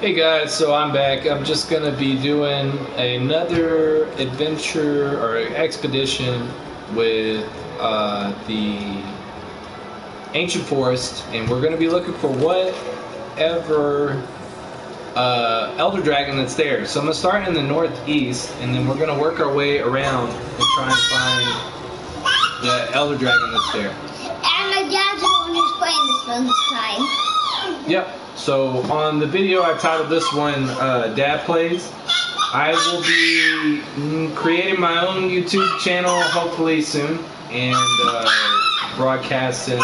Hey guys, so I'm back. I'm just gonna be doing another adventure or expedition with the Ancient Forest, and we're gonna be looking for whatever Elder Dragon that's there. So I'm gonna start in the northeast, and then we're gonna work our way around and try and find the Elder Dragon that's there. And my dad's the one who's playing this one this time. Yep. So on the video I titled this one Dad Plays. I will be creating my own YouTube channel hopefully soon and broadcasting,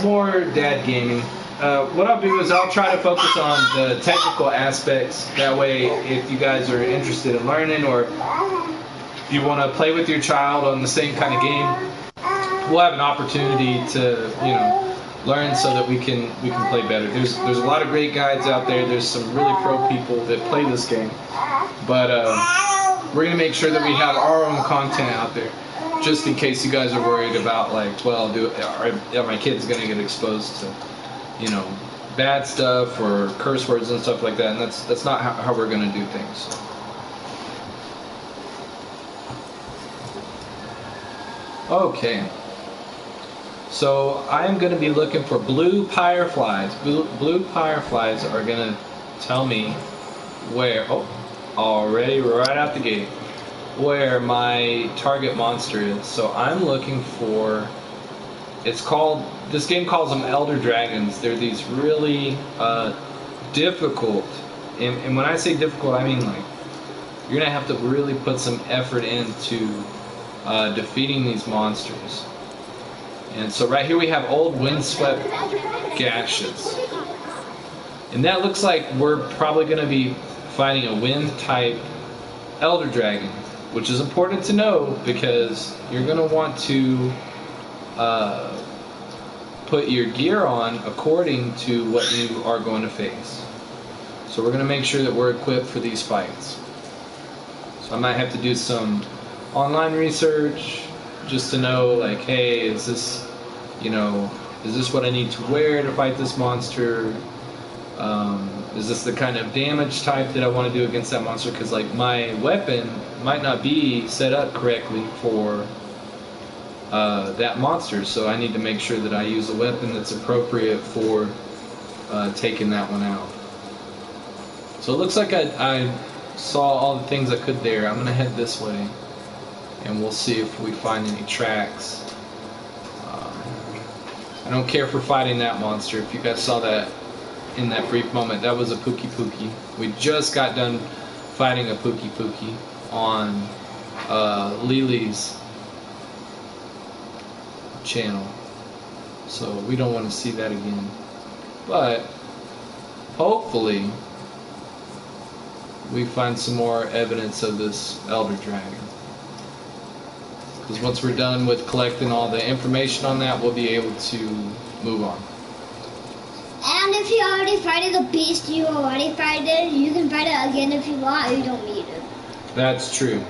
more dad gaming. What I'll do is I'll try to focus on the technical aspects. That way if you guys are interested in learning or if you want to play with your child on the same kind of game, we'll have an opportunity to, learn so that we can play better. There's a lot of great guides out there. There's some really pro people that play this game, but we're gonna make sure that we have our own content out there, just in case you guys are worried about are my kids gonna get exposed to, bad stuff or curse words and stuff like that? And that's not how we're gonna do things. Okay. So I'm going to be looking for blue fireflies. Blue fireflies are going to tell me where, already right out the gate, where my target monster is. So I'm looking for, this game calls them Elder Dragons. They're these really difficult, and when I say difficult, I mean you're going to have to really put some effort into defeating these monsters. And so right here we have old windswept gashes. And that looks like we're probably going to be fighting a wind type Elder Dragon, which is important to know because you're going to want to put your gear on according to what you are going to face. So we're going to make sure that we're equipped for these fights. So I might have to do some online research just to know, hey, is this what I need to wear to fight this monster? Is this the kind of damage type that I want to do against that monster? Because my weapon might not be set up correctly for that monster, so I need to make sure that I use a weapon that's appropriate for taking that one out. So it looks like I saw all the things I could there. I'm going to head this way, and we'll see if we find any tracks. I don't care for fighting that monster. If you guys saw that in that brief moment, that was a Pookie Pookie. We just got done fighting a Pookie Pookie on Lily's channel. So we don't want to see that again. But hopefully we find some more evidence of this Elder Dragon. Because once we're done with collecting all the information on that, we'll be able to move on. And if you already fighted the beast, you already fight it. You can fight it again if you want. You don't need it. That's true.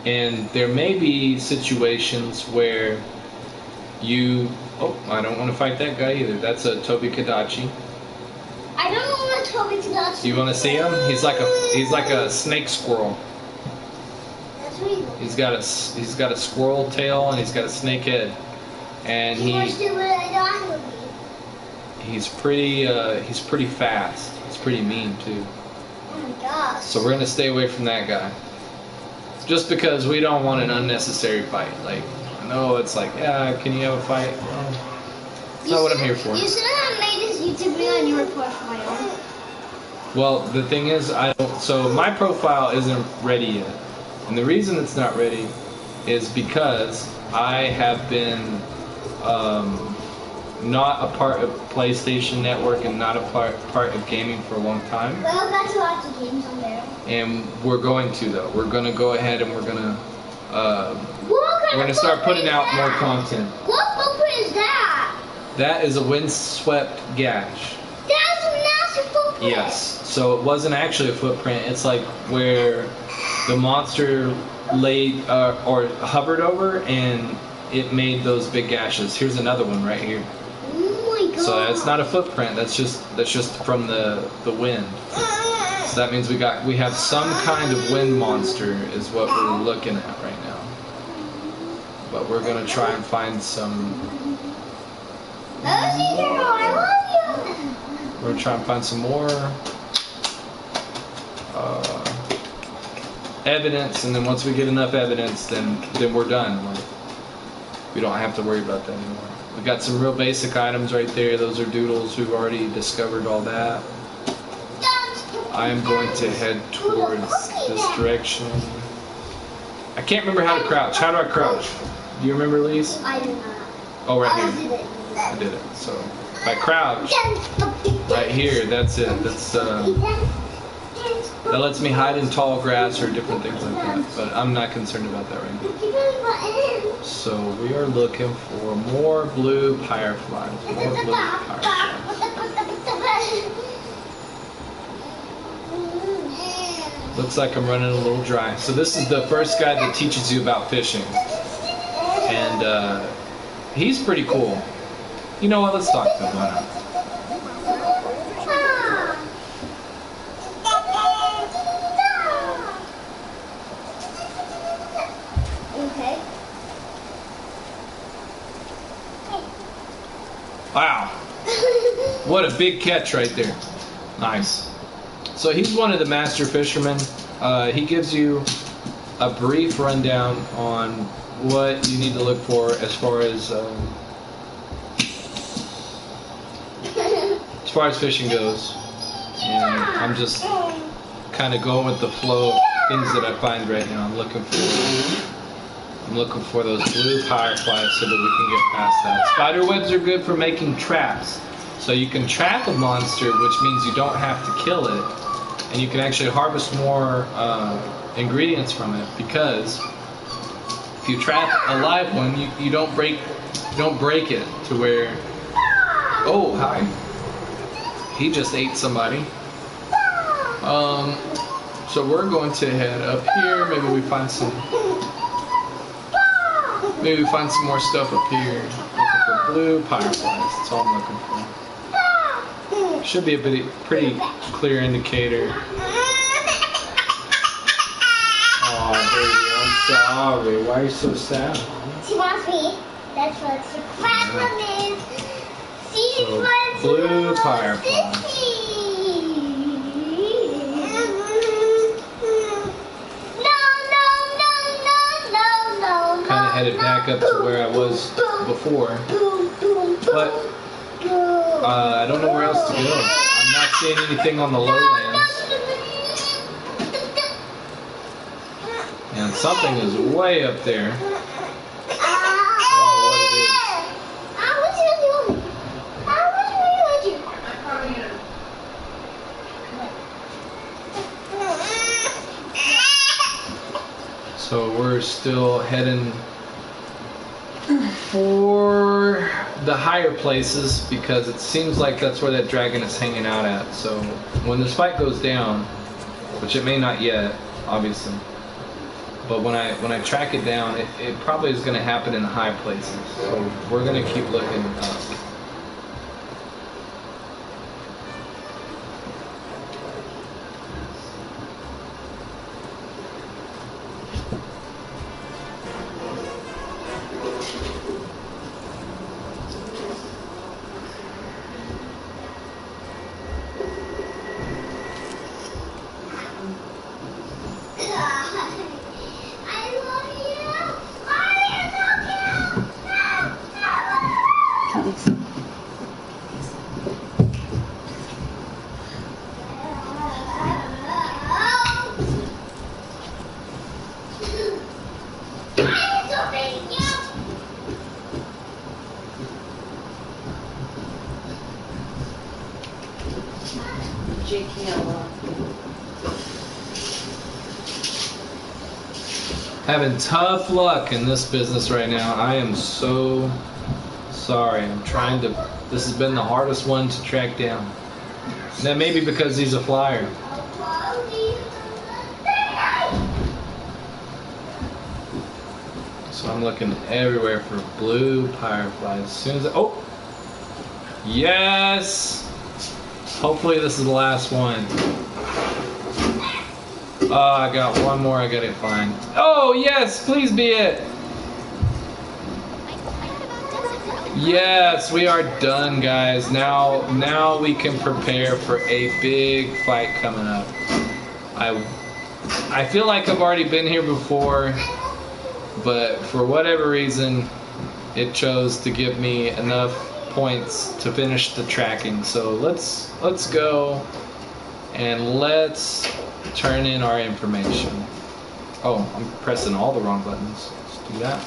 And there may be situations where I don't want to fight that guy either. That's a Tobi-Kadachi. I don't know what Tobi-Kadachi is. Do you want to see him? He's like a snake squirrel. He's got a squirrel tail and he's got a snake head, and he's pretty fast. He's pretty mean too. Oh my gosh! So we're gonna stay away from that guy, just because we don't want an unnecessary fight. I know it's can you have a fight? Well, that's not what I'm here for. You should have made this YouTube video on your profile. Well, the thing is, so my profile isn't ready yet. And the reason it's not ready is because I have been not a part of PlayStation Network and not a part of gaming for a long time. Well, that's lots of games on there. And we're going to, though. We're going to go ahead and we're going to start putting out more content. What footprint is that? That is a windswept gash. That's a massive footprint. Yes. So it wasn't actually a footprint. It's where the monster laid or hovered over, and it made those big gashes. Here's another one right here. Oh my gosh. So that's not a footprint. That's just from the wind. So that means we have some kind of wind monster is what we're looking at right now. But we're gonna try and find some. We're gonna try and find some more evidence, and then once we get enough evidence, then we're done. We don't have to worry about that anymore. We got some real basic items right there. Those are doodles who've already discovered all that. I am going to head towards this direction. I can't remember how to crouch. How do I crouch? Do you remember, Lise? I do not. Oh, right here. I did it. So if I crouch right here, that's it. That lets me hide in tall grass or different things like that. But I'm not concerned about that right now. So we are looking for more blue fireflies. More blue fireflies. Looks like I'm running a little dry. So this is the first guy that teaches you about fishing. And he's pretty cool. You know what? Let's talk to him. Why not? Okay. Wow. What a big catch right there. Nice. So he's one of the master fishermen. He gives you a brief rundown on what you need to look for as far as fishing goes. And I'm just kind of going with the flow of things that I find right now. I'm looking for those blue fireflies so that we can get past that. Spider webs are good for making traps. So you can trap a monster, which means you don't have to kill it, and you can actually harvest more ingredients from it, because if you trap a live one, you don't break it to where. Oh, hi. He just ate somebody. So we're going to head up here. Maybe we find some more stuff up here. Looking for blue fireflies. That's all I'm looking for. Should be a pretty clear indicator. Oh, baby, I'm sorry. Why are you so sad? She wants me. That's what the problem is. So, blue fireflies. Kind of headed back up to where I was before, but I don't know where else to go. I'm not seeing anything on the lowlands, and something is way up there. I don't know what it is. So we're still heading for the higher places because it seems like that's where that dragon is hanging out at. So when this fight goes down, which it may not yet, obviously, but when I track it down, it probably is going to happen in the high places. So we're going to keep looking up. Having tough luck in this business right now. I am so sorry. This has been the hardest one to track down. That may be because he's a flyer. So I'm looking everywhere for blue fireflies. As soon as Yes! Hopefully this is the last one. Oh, I got one more I gotta find. Oh, yes! Please be it! Yes, we are done, guys. Now we can prepare for a big fight coming up. I feel like I've already been here before, but for whatever reason, it chose to give me enough points to finish the tracking. So let's go and let's turn in our information. Oh, I'm pressing all the wrong buttons. Let's do that.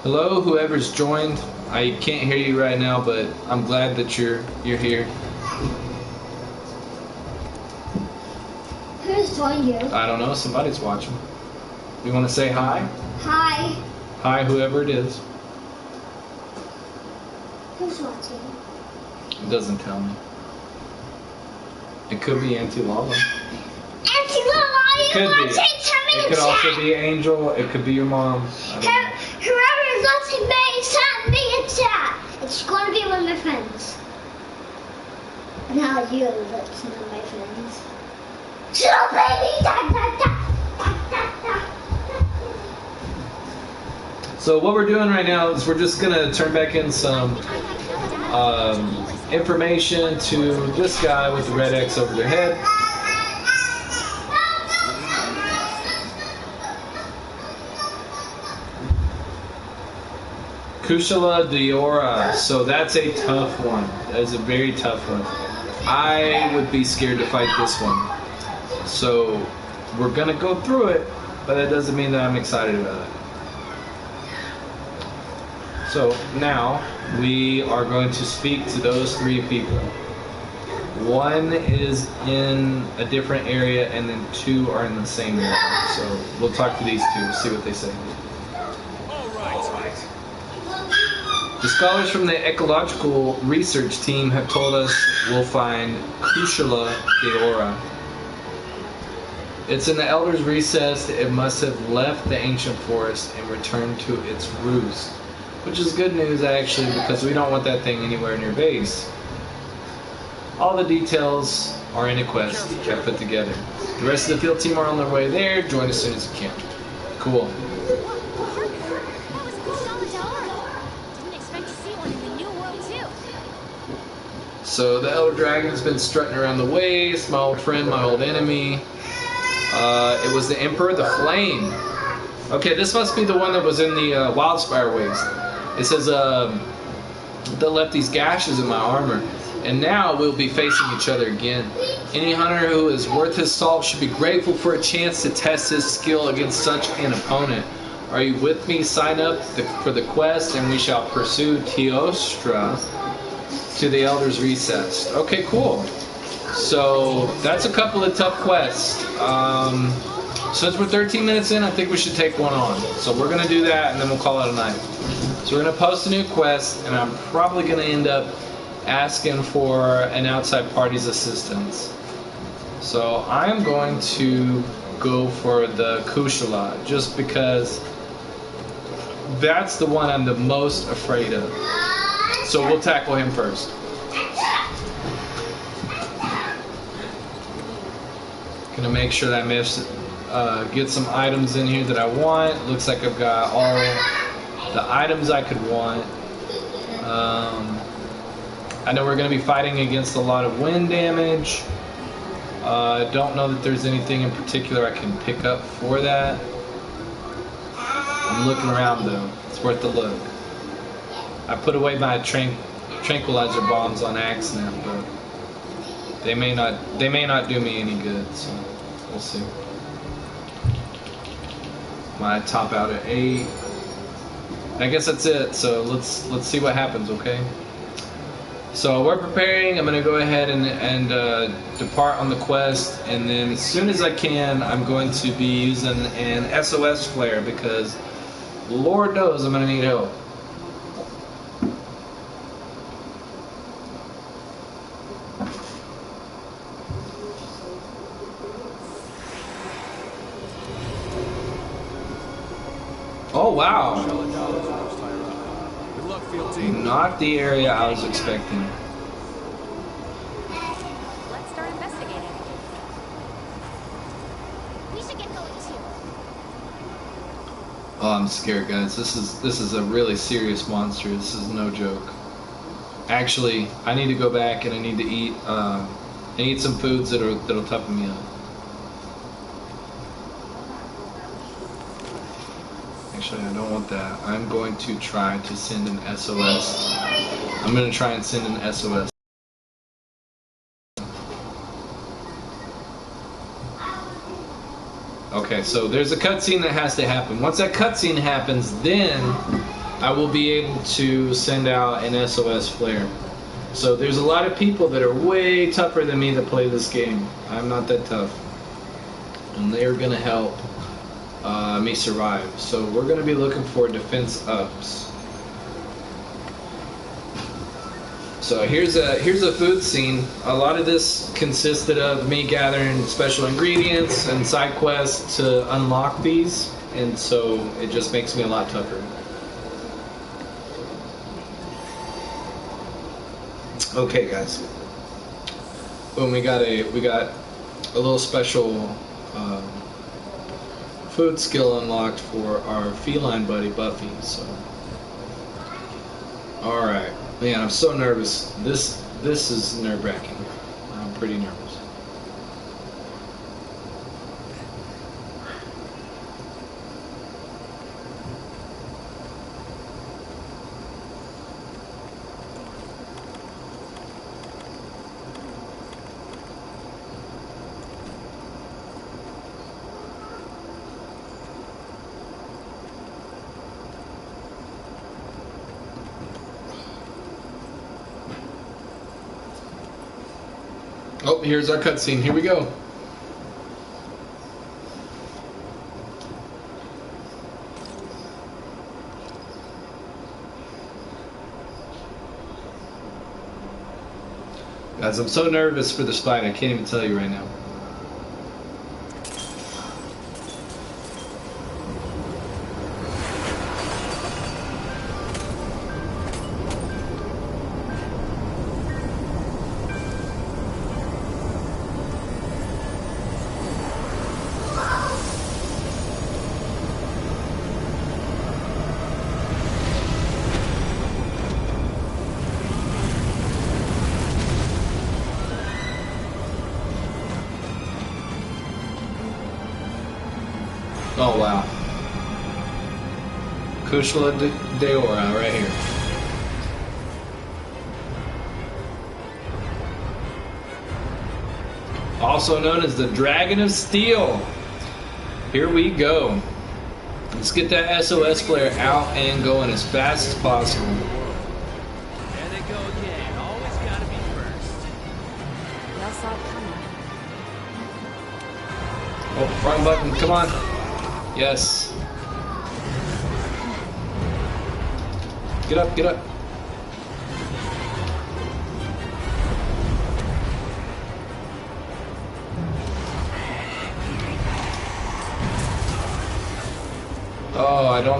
Hello, whoever's joined. I can't hear you right now, but I'm glad that you're here. Who's joined you? I don't know. Somebody's watching. You want to say hi? Hi. Hi, whoever it is. Who's watching? It doesn't tell me. It could be Auntie Lala. Auntie Lala, It could be. tell me It in could also chat. be Angel. It could be your mom. I don't know. Whoever's watching me, send me in chat. It's going to be one of my friends. Now you listen to my friends. So baby, da, da, da, da, da, da. So what we're doing right now is we're just gonna turn back in some information to this guy with the red X over their head. Kushala Daora. So that's a tough one. That is a very tough one. I would be scared to fight this one. So we're gonna go through it, but that doesn't mean that I'm excited about it. So now we are going to speak to those three people. One is in a different area and then two are in the same area. So we'll talk to these two, see what they say. The scholars from the ecological research team have told us we'll find Kushala Daora. It's in the Elder's Recess. It must have left the ancient forest and returned to its roost. Which is good news, actually, because we don't want that thing anywhere near base. All the details are in a quest I've put together. The rest of the field team are on their way there. Join as soon as you can. Cool. So the Elder Dragon's been strutting around the waste. My old friend, my old enemy. It was the Emperor, the Flame. Okay, this must be the one that was in the Wildspire Waste. It says that left these gashes in my armor, and now we'll be facing each other again. Any hunter who is worth his salt should be grateful for a chance to test his skill against such an opponent. Are you with me? Sign up for the quest, and we shall pursue Teostra to the Elder's Recess. Okay, cool. So that's a couple of tough quests. Since we're 13 minutes in, I think we should take one on. So we're going to do that, and then we'll call it a night. So we're going to post a new quest, and I'm probably going to end up asking for an outside party's assistance. So I'm going to go for the Kushala, just because that's the one I'm the most afraid of. So we'll tackle him first. Gonna make sure that I get some items in here that I want. Looks like I've got all the items I could want. I know we're gonna be fighting against a lot of wind damage. Don't know that there's anything in particular I can pick up for that. I'm looking around though. It's worth a look. I put away my tranquilizer bombs on accident, but they may not do me any good, so we'll see. Might top out at 8. I guess that's it. So let's see what happens, okay? So we're preparing. I'm gonna go ahead and depart on the quest, and then as soon as I can, I'm going to be using an SOS flare because Lord knows I'm gonna need help. Oh, wow. Good luck, field team. Not the area I was expecting. Let's start investigating. We should get going too. Oh, I'm scared, guys. This is a really serious monster. This is no joke. Actually, I need to go back and I need to eat. I need some foods that'll toughen me up. Actually, I don't want that. I'm going to try to send an SOS. I'm going to try and send an SOS. Okay, so there's a cutscene that has to happen. Once that cutscene happens, then I will be able to send out an SOS flare. So there's a lot of people that are way tougher than me that play this game. I'm not that tough. And they're going to help me survive. So we're going to be looking for defense ups. So here's a food scene. A lot of this consisted of me gathering special ingredients and side quests to unlock these, and so it just makes me a lot tougher. Okay, guys. Boom, we got a little special food skill unlocked for our feline buddy Buffy. So, all right. Man, I'm so nervous. This is nerve-wracking. I'm pretty nervous. Oh, here's our cutscene. Here we go. Guys, I'm so nervous for this fight, I can't even tell you right now. Oh, wow. Kushala Daora right here. Also known as the Dragon of Steel. Here we go. Let's get that SOS flare out and going as fast as possible. There they go again. Always gotta be first. We all saw it coming. Oh, wrong button. Come on. Yes. Get up, get up. Oh, I don't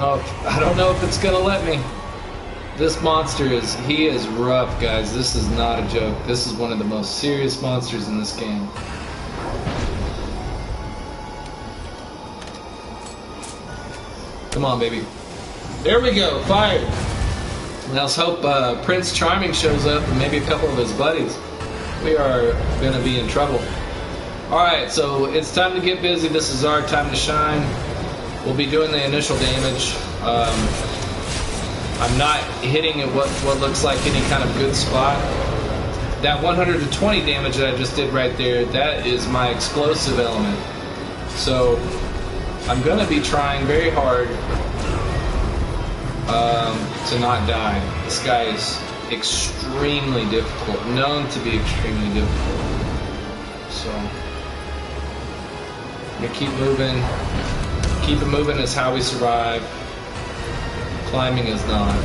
know if it's gonna let me. This monster he is rough, guys. This is not a joke. This is one of the most serious monsters in this game. Come on, baby. There we go, fired. Now let's hope Prince Charming shows up and maybe a couple of his buddies. We are going to be in trouble. Alright, so it's time to get busy. This is our time to shine. We'll be doing the initial damage. I'm not hitting at what looks like any kind of good spot. That 120 damage that I just did right there, that is my explosive element. So I'm going to be trying very hard to not die. This guy is extremely difficult, known to be extremely difficult. So I'm going to keep moving. Keep it moving is how we survive. Climbing is not.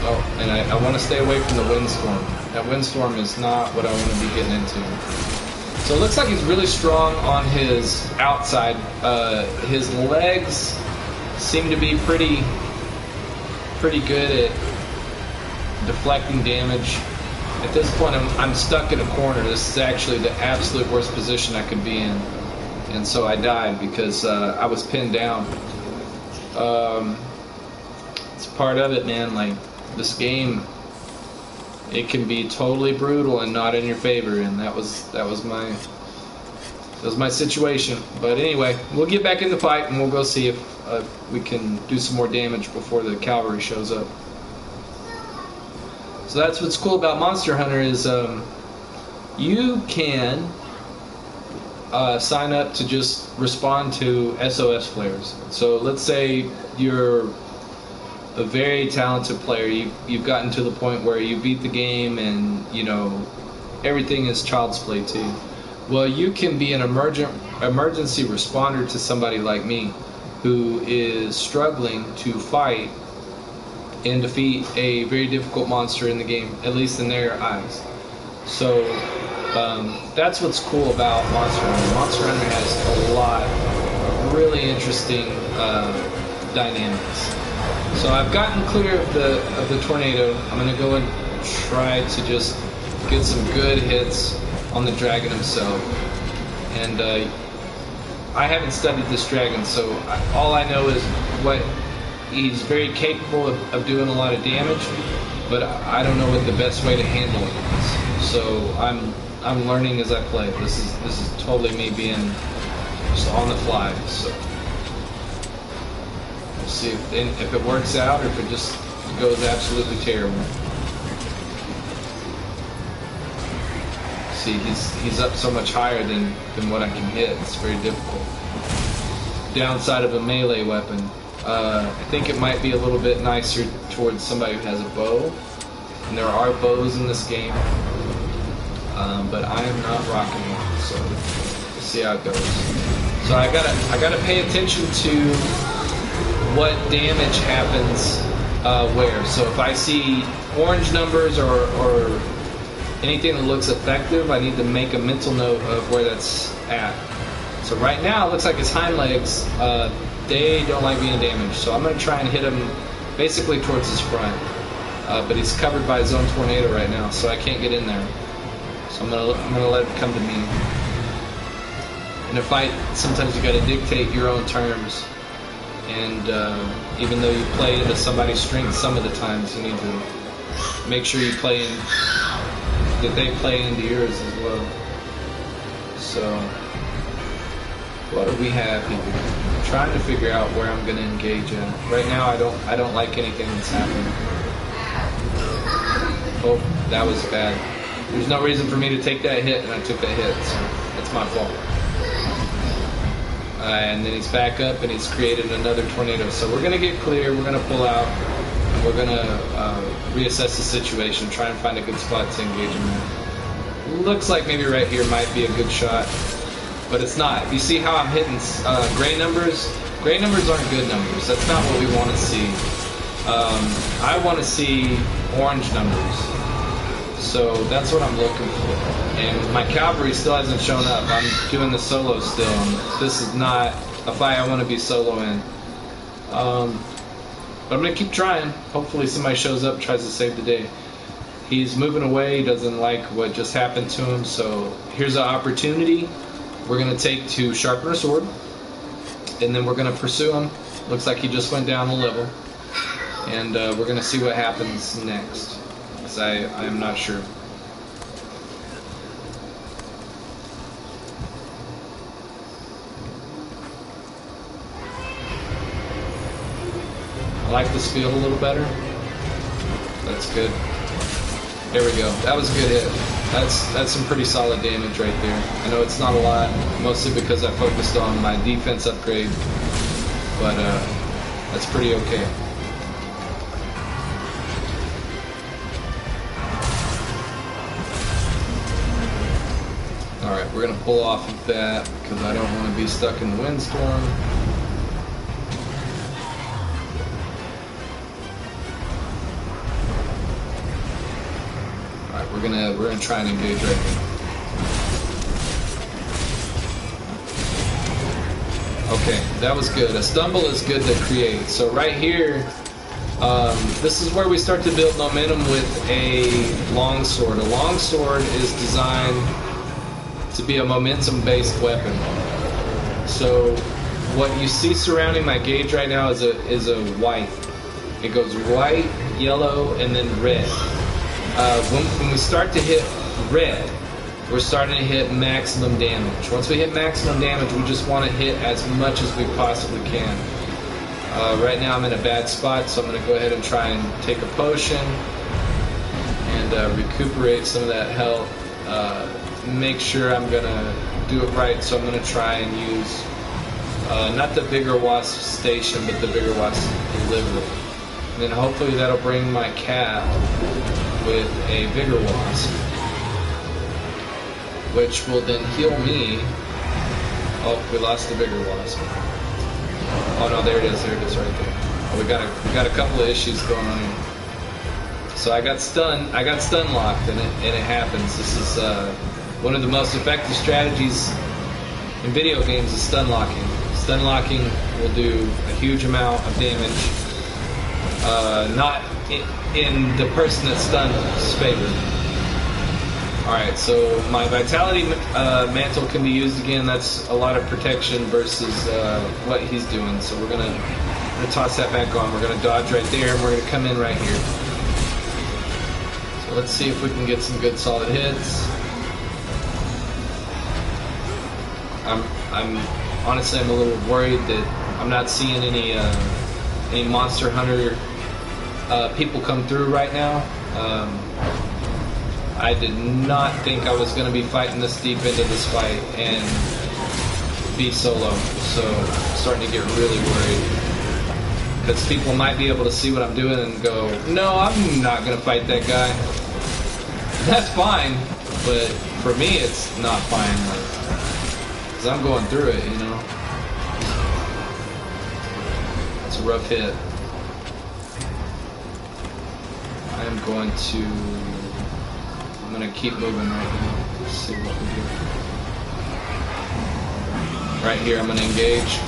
Oh, and I want to stay away from the windstorm. That windstorm is not what I want to be getting into. So it looks like he's really strong on his outside. His legs seem to be pretty good at deflecting damage. At this point, I'm stuck in a corner. This is actually the absolute worst position I could be in, and so I died because I was pinned down. It's part of it, man. Like, this game, it can be totally brutal and not in your favor, and that was my situation. But anyway, we'll get back in the fight and we'll go see if we can do some more damage before the cavalry shows up. So that's what's cool about Monster Hunter is you can sign up to just respond to SOS flares. So let's say you're a very talented player. You've gotten to the point where you beat the game and you know everything is child's play to you. Well, you can be an emergency responder to somebody like me who is struggling to fight and defeat a very difficult monster in the game, at least in their eyes. So that's what's cool about Monster Hunter. Monster Hunter has a lot of really interesting dynamics. So I've gotten clear of the tornado. I'm going to go and try to just get some good hits on the dragon himself. And I haven't studied this dragon, so all I know is what he's very capable of doing a lot of damage, but I don't know what the best way to handle it is. So I'm learning as I play. This is totally me being just on the fly. So we'll see if it works out or if it just goes absolutely terrible. See, he's up so much higher than what I can hit. It's very difficult. Downside of a melee weapon. I think it might be a little bit nicer towards somebody who has a bow. And there are bows in this game. But I am not rocking one, so we'll see how it goes. So I gotta pay attention to what damage happens where. So if I see orange numbers or anything that looks effective, I need to make a mental note of where that's at. So right now, it looks like his hind legs, they don't like being damaged. So I'm going to try and hit him basically towards his front. But he's covered by his own tornado right now, so I can't get in there. So I'm gonna let it come to me. In a fight, sometimes you got to dictate your own terms. And even though you play into somebody's strength, some of the times you need to make sure you play in that they play into yours as well. So, what do we have here? I'm trying to figure out where I'm going to engage in. Right now, I don't like anything that's happening. Oh, that was bad. There's no reason for me to take that hit, and I took that hit, so that's my fault. And then he's back up, and he's created another tornado. So we're going to get clear. We're going to pull out. We're going to reassess the situation, try and find a good spot to engage him in. Looks like maybe right here might be a good shot, but it's not. You see how I'm hitting gray numbers? Gray numbers aren't good numbers. That's not what we want to see. I want to see orange numbers. So that's what I'm looking for. And my cavalry still hasn't shown up. I'm doing the solo still. This is not a fight I want to be solo in. But I'm going to keep trying. Hopefully somebody shows up and tries to save the day. He's moving away. He doesn't like what just happened to him. So here's an opportunity. We're going to take to sharpen our sword. And then we're going to pursue him. Looks like he just went down a level. And we're going to see what happens next. Because I am not sure. I like this field a little better. That's good. There we go. That was a good hit. That's some pretty solid damage right there. I know it's not a lot, mostly because I focused on my defense upgrade, but that's pretty okay. Alright, we're going to pull off of that because I don't want to be stuck in the windstorm. We're gonna try and engage right here. Okay, that was good. A stumble is good to create. So right here, this is where we start to build momentum with a longsword. A longsword is designed to be a momentum-based weapon. So what you see surrounding my gauge right now is a white. It goes white, yellow, and then red. When we start to hit red, we're starting to hit maximum damage. Once we hit maximum damage, we just want to hit as much as we possibly can. Right now I'm in a bad spot, so I'm going to go ahead and try and take a potion and recuperate some of that health. Make sure I'm going to do it right, so I'm going to try and use not the bigger wasp station, but the bigger wasp delivery. And then hopefully that'll bring my cat with a bigger wasp, which will then heal me. Oh, we lost the bigger wasp. Oh no, there it is right there. Oh, we got a couple of issues going on here. So I got stun locked, and it happens. This is one of the most effective strategies in video games is stun locking. Stun locking will do a huge amount of damage. Not in the person that's stunned's favor. Alright, so my Vitality Mantle can be used again. That's a lot of protection versus what he's doing. So we're gonna toss that back on. We're gonna dodge right there, and we're gonna come in right here. So let's see if we can get some good solid hits. I'm honestly I'm a little worried that I'm not seeing any Monster Hunter people come through right now. I did not think I was going to be fighting this deep into this fight and be solo, so I'm starting to get really worried. Because people might be able to see what I'm doing and go, no, I'm not going to fight that guy. That's fine, but for me it's not fine, because I'm going through it, you know. It's a rough hit. I'm going to keep moving right now. Let's see what we do. Right here, I'm going to engage.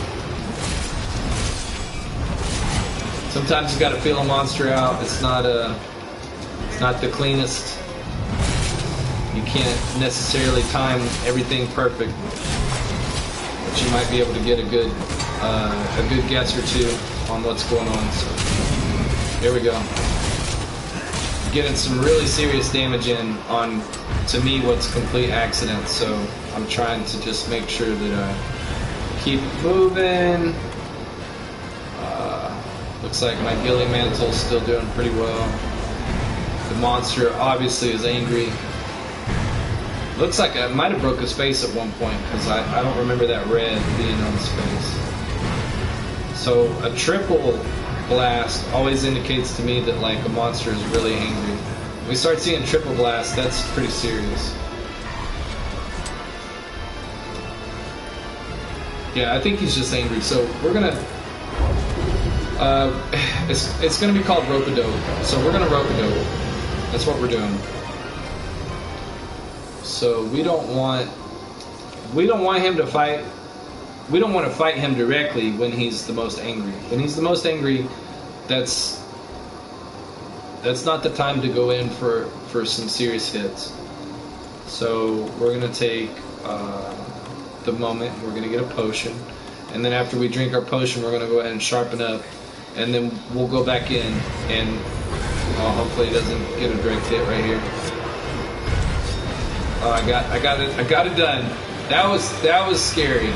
Sometimes you got to feel a monster out. It's not the cleanest. You can't necessarily time everything perfect, but you might be able to get a good guess or two on what's going on. So here we go. Getting some really serious damage in on, to me, what's complete accident. So I'm trying to just make sure that I keep moving. Looks like my Ghillie Mantle's still doing pretty well. The monster obviously is angry. Looks like I might have broke his face at one point, because I don't remember that red being on his face. So a triple blast always indicates to me that like a monster is really angry. When we start seeing triple blast, that's pretty serious. Yeah, I think he's just angry. So we're gonna it's gonna be called rope-a-dope. So we're gonna rope-a-dope. That's what we're doing. So we don't want him to fight. We don't want to fight him directly when he's the most angry. When he's the most angry, that's not the time to go in for some serious hits. So we're going to take the moment, we're going to get a potion, and then after we drink our potion, we're going to go ahead and sharpen up, and then we'll go back in, and hopefully he doesn't get a direct hit right here. Oh, I got it done. That was scary.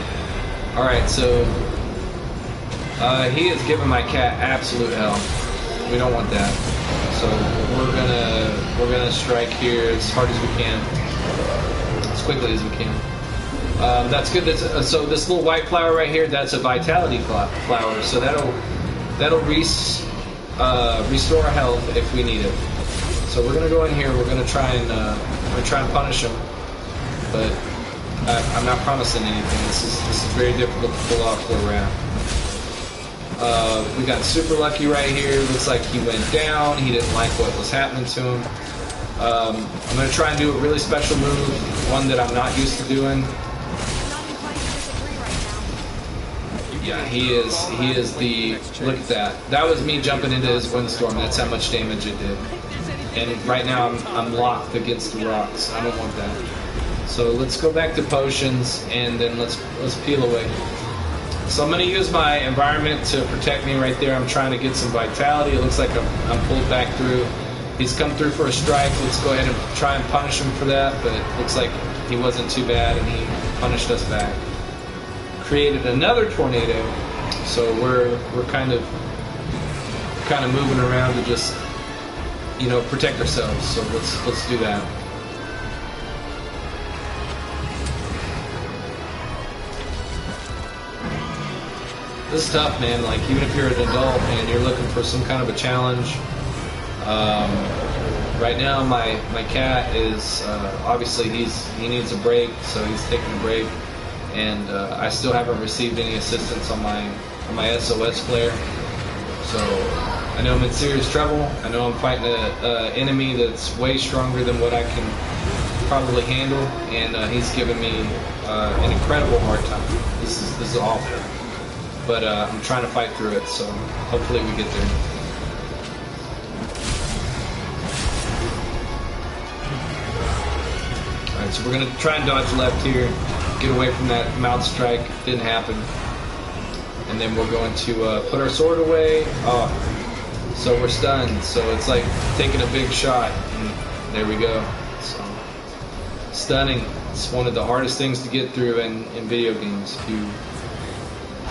Alright, so he is giving my cat absolute hell. We don't want that. So we're gonna strike here as hard as we can, as quickly as we can. That's good. So this little white flower right here, that's a vitality flower. So that'll restore health if we need it. So we're gonna go in here. We're gonna try and punish him, but I'm not promising anything. This is very difficult to pull off where we're at. We got super lucky right here. Looks like he went down. He didn't like what was happening to him. I'm going to try and do a really special move, one that I'm not used to doing. Yeah, he is the, look at that. That was me jumping into his windstorm. That's how much damage it did. And right now I'm locked against the rocks. I don't want that. So let's go back to potions and then let's peel away. So I'm going to use my environment to protect me right there. I'm trying to get some vitality. It looks like I'm pulled back through. He's come through for a strike. Let's go ahead and try and punish him for that. But it looks like he wasn't too bad and he punished us back. Created another tornado. So we're kind of moving around to just, you know, protect ourselves. So let's do that. This is tough, man. Like, even if you're an adult and you're looking for some kind of a challenge. Right now, my cat is obviously he needs a break, so he's taking a break, and I still haven't received any assistance on my SOS flare. So I know I'm in serious trouble. I know I'm fighting an enemy that's way stronger than what I can probably handle, and he's giving me an incredible hard time. This is awful. But I'm trying to fight through it, so hopefully we get there. Alright, so we're going to try and dodge left here, get away from that mouth strike. Didn't happen. And then we're going to put our sword away. Oh, so we're stunned. So it's like taking a big shot. And there we go. So stunning. It's one of the hardest things to get through in video games. If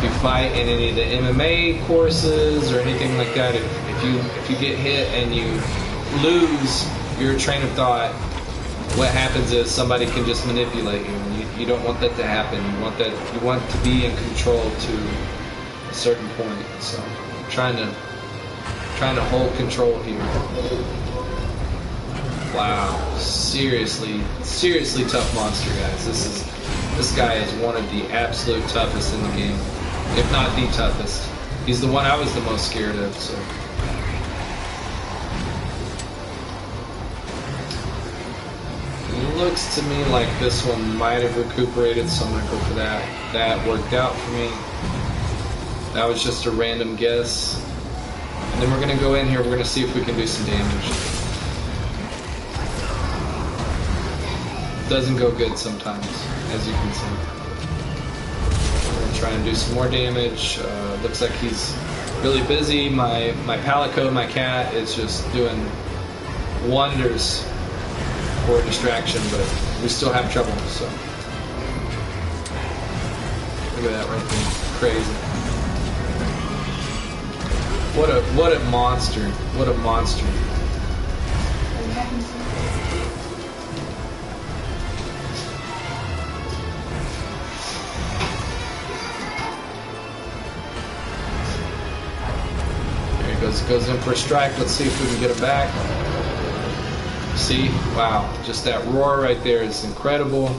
you fight in any of the MMA courses or anything like that, if you get hit and you lose your train of thought, what happens is somebody can just manipulate you, and you don't want that to happen. You want to be in control to a certain point. So I'm trying to hold control here. Wow, seriously tough monster, guys. This guy is one of the absolute toughest in the game. If not the toughest. He's the one I was the most scared of, so. It looks to me like this one might have recuperated, so I'm going to go for that. That worked out for me. That was just a random guess. And then we're going to go in here, we're going to see if we can do some damage. Doesn't go good sometimes, as you can see. Try and do some more damage. Looks like he's really busy. My Palico, my cat, is just doing wonders for distraction, but we still have trouble. So look at that right there, crazy. What a monster! What a monster! Goes in for a strike. Let's see if we can get it back. See? Wow. Just that roar right there is incredible.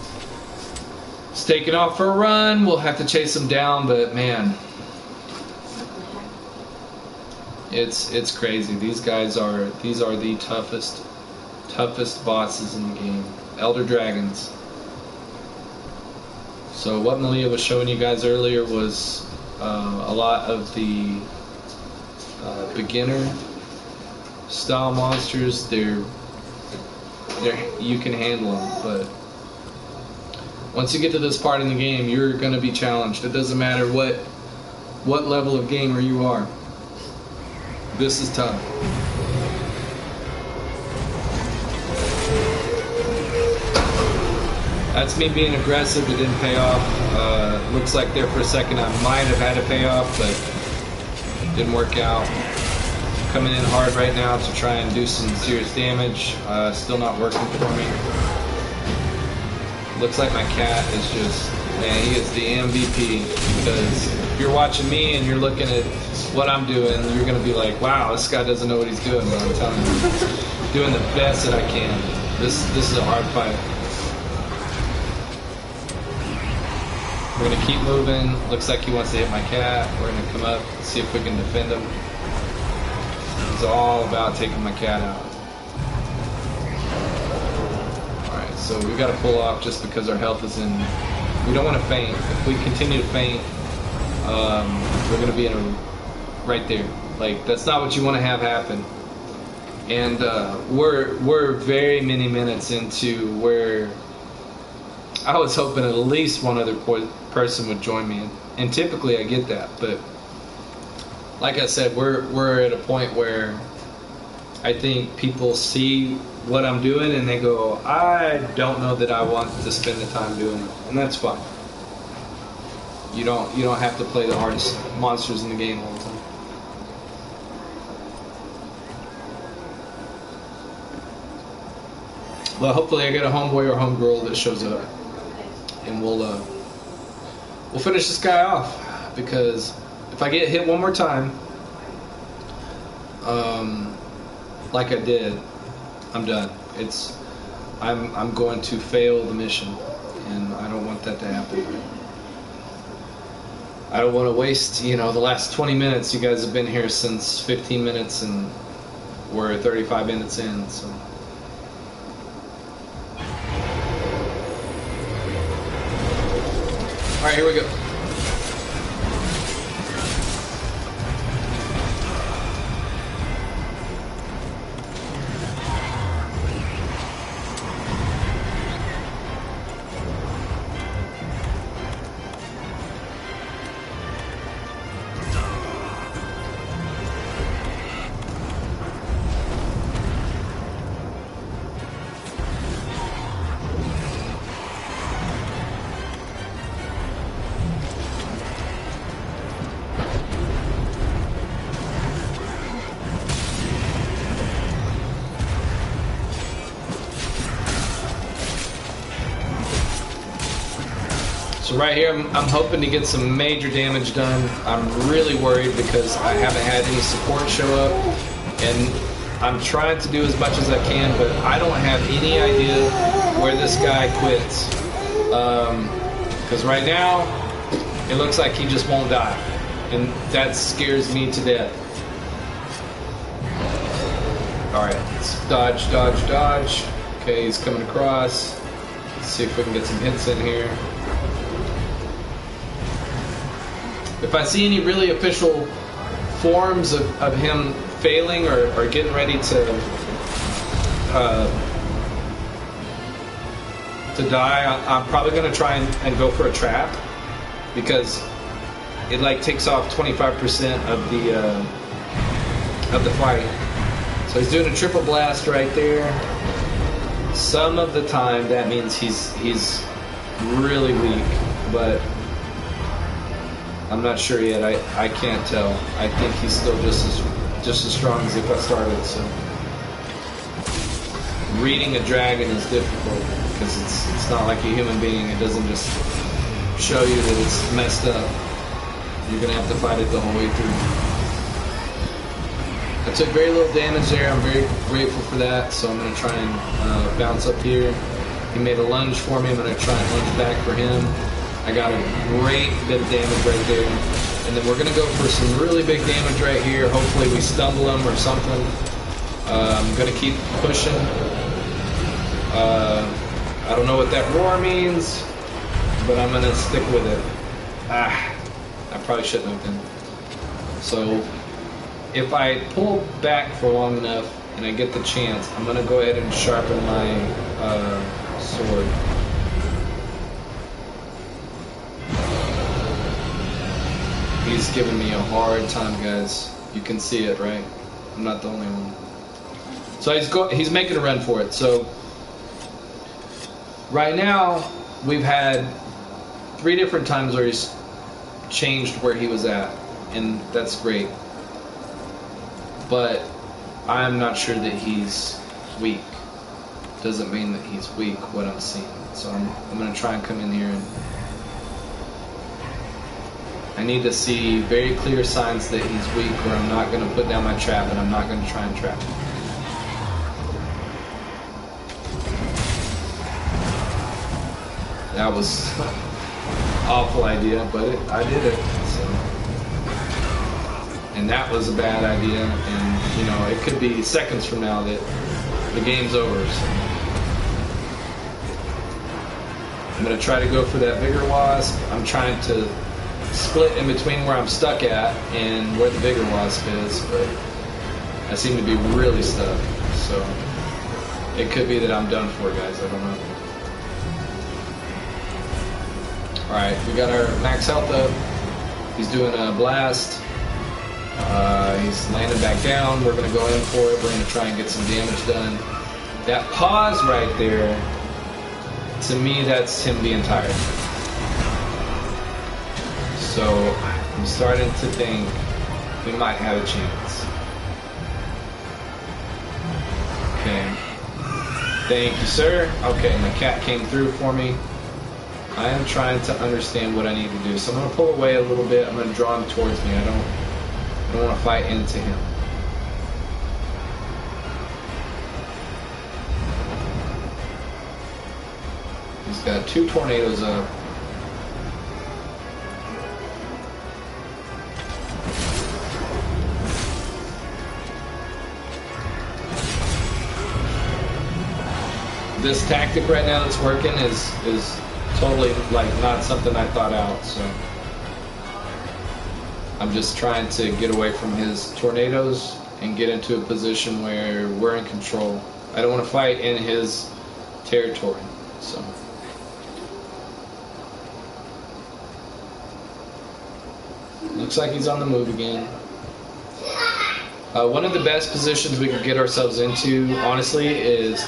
It's taking off for a run. We'll have to chase him down, but man, it's crazy. These are the toughest bosses in the game. Elder Dragons. So what Malia was showing you guys earlier was a lot of the beginner style monsters. You can handle them, but once you get to this part in the game, you're going to be challenged. It doesn't matter what level of gamer you are. This is tough. That's me being aggressive. It didn't pay off. Looks like there for a second I might have had a payoff, but didn't work out. Coming in hard right now to try and do some serious damage. Still not working for me. Looks like my cat is just, man, he is the MVP, because if you're watching me and you're looking at what I'm doing, you're going to be like, wow, this guy doesn't know what he's doing, but I'm telling you, doing the best that I can. This is a hard fight. We're going to keep moving. Looks like he wants to hit my cat. We're going to come up, see if we can defend him. It's all about taking my cat out. Alright, so we got to pull off just because our health is in. We don't want to faint. If we continue to faint, we're gonna be in a right there. Like that's not what you want to have happen. And we're very many minutes into where I was hoping at least one other person would join me, and typically I get that, but like I said, we're at a point where I think people see what I'm doing and they go, I don't know that I want to spend the time doing it, and that's fine. You don't have to play the hardest monsters in the game all the time. Well, hopefully I get a homeboy or homegirl that shows up, and we'll finish this guy off. Because if I get hit one more time, like I did, I'm done. I'm going to fail the mission, and I don't want that to happen. I don't want to waste, the last 20 minutes. You guys have been here since 15 minutes, and we're 35 minutes in, so. All right, here we go. So right here, I'm hoping to get some major damage done. I'm really worried because I haven't had any support show up, and I'm trying to do as much as I can, but I don't have any idea where this guy quits. Because right now, it looks like he just won't die, and that scares me to death. All right, let's dodge, dodge, dodge. Okay, he's coming across. Let's see if we can get some hits in here. If I see any really official forms of him failing or getting ready to die, I'm probably going to try and go for a trap, because it like takes off 25% of the fight. So he's doing a triple blast right there. Some of the time that means he's really weak, but I'm not sure yet. I can't tell. I think he's still just as strong as if I started. So reading a dragon is difficult because it's not like a human being. It doesn't just show you that it's messed up. You're gonna have to fight it the whole way through. I took very little damage there. I'm very grateful for that. So I'm gonna try and bounce up here. He made a lunge for me. I'm gonna try and lunge back for him. I got a great bit of damage right there. And then we're going to go for some really big damage right here. Hopefully we stumble him or something. I'm going to keep pushing. I don't know what that roar means, but I'm going to stick with it. I probably shouldn't have been. So if I pull back for long enough and I get the chance, I'm going to go ahead and sharpen my sword. He's giving me a hard time, guys. You can see it, right? I'm not the only one. So he's making a run for it. So right now we've had 3 different times where he's changed where he was at, and that's great. But I'm not sure that he's weak. Doesn't mean that he's weak, what I'm seeing. So I'm going to try and come in here and I need to see very clear signs that he's weak, or I'm not going to put down my trap, and I'm not going to try and trap him. That was an awful idea, but I did it. So. And that was a bad idea, and it could be seconds from now that the game's over. So. I'm going to try to go for that bigger wasp. I'm trying to split in between where I'm stuck at and where the bigger wasp is, but I seem to be really stuck. So it could be that I'm done for, guys. I don't know. Alright, we got our max health up. He's doing a blast. He's landing back down. We're going to go in for it. We're going to try and get some damage done. That pause right there, to me, that's him being tired. So I'm starting to think we might have a chance. Okay. Thank you, sir. Okay, my cat came through for me. I am trying to understand what I need to do. So I'm going to pull away a little bit. I'm going to draw him towards me. I don't want to fight into him. He's got 2 tornadoes up. This tactic right now that's working is totally like not something I thought out, so I'm just trying to get away from his tornadoes and get into a position where we're in control. I don't want to fight in his territory, so. Looks like he's on the move again. One of the best positions we could get ourselves into, honestly, is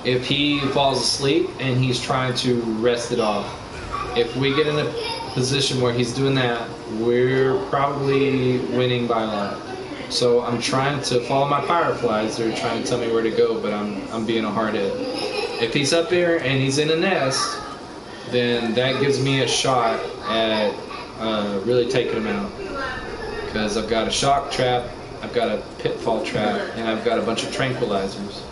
if he falls asleep and he's trying to rest it off. If we get in a position where he's doing that, we're probably winning by a lot. So I'm trying to follow my fireflies. They're trying to tell me where to go, but I'm being a hard head. If he's up there and he's in a nest, then that gives me a shot at really taking him out. Because I've got a shock trap, I've got a pitfall trap, and I've got a bunch of tranquilizers.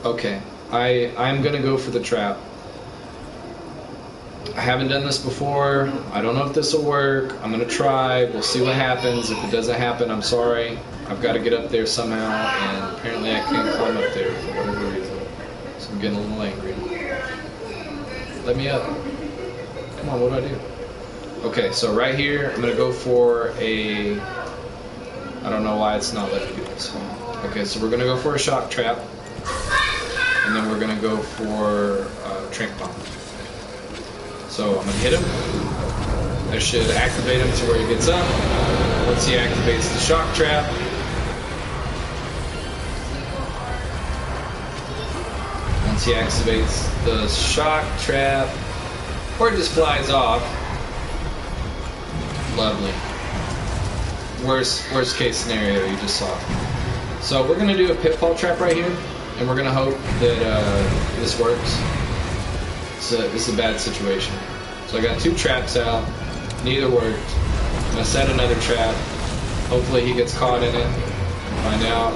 Okay, I'm gonna go for the trap. I haven't done this before. I don't know if this will work. I'm gonna try. We'll see what happens. If it doesn't happen, I'm sorry. I've got to get up there somehow, and apparently I can't climb up there for whatever reason. So I'm getting a little angry. Let me up. Come on, what do I do? Okay, so right here, I'm gonna go for a. I don't know why it's not letting me do this. Okay, so we're gonna go for a shock trap, and then we're gonna go for a trank bomb. So I'm gonna hit him. I should activate him to where he gets up. Once he activates the shock trap, once he activates the shock trap, or it just flies off. Lovely. Worst case scenario, you just saw. So we're gonna do a pitfall trap right here, and we're gonna hope that this works. It's a bad situation. So I got 2 traps out, neither worked. I'm gonna set another trap. Hopefully he gets caught in it. Find out.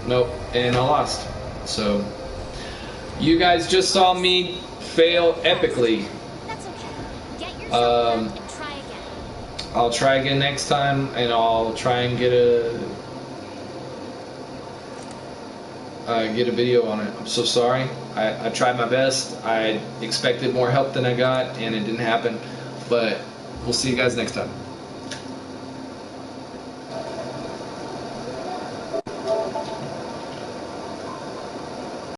Nope, and I lost. So you guys just saw me fail epically. That's okay. Get yourself back and try again. I'll try again next time, and I'll try and get a video on it. I'm so sorry. I tried my best. I expected more help than I got, and it didn't happen. But we'll see you guys next time.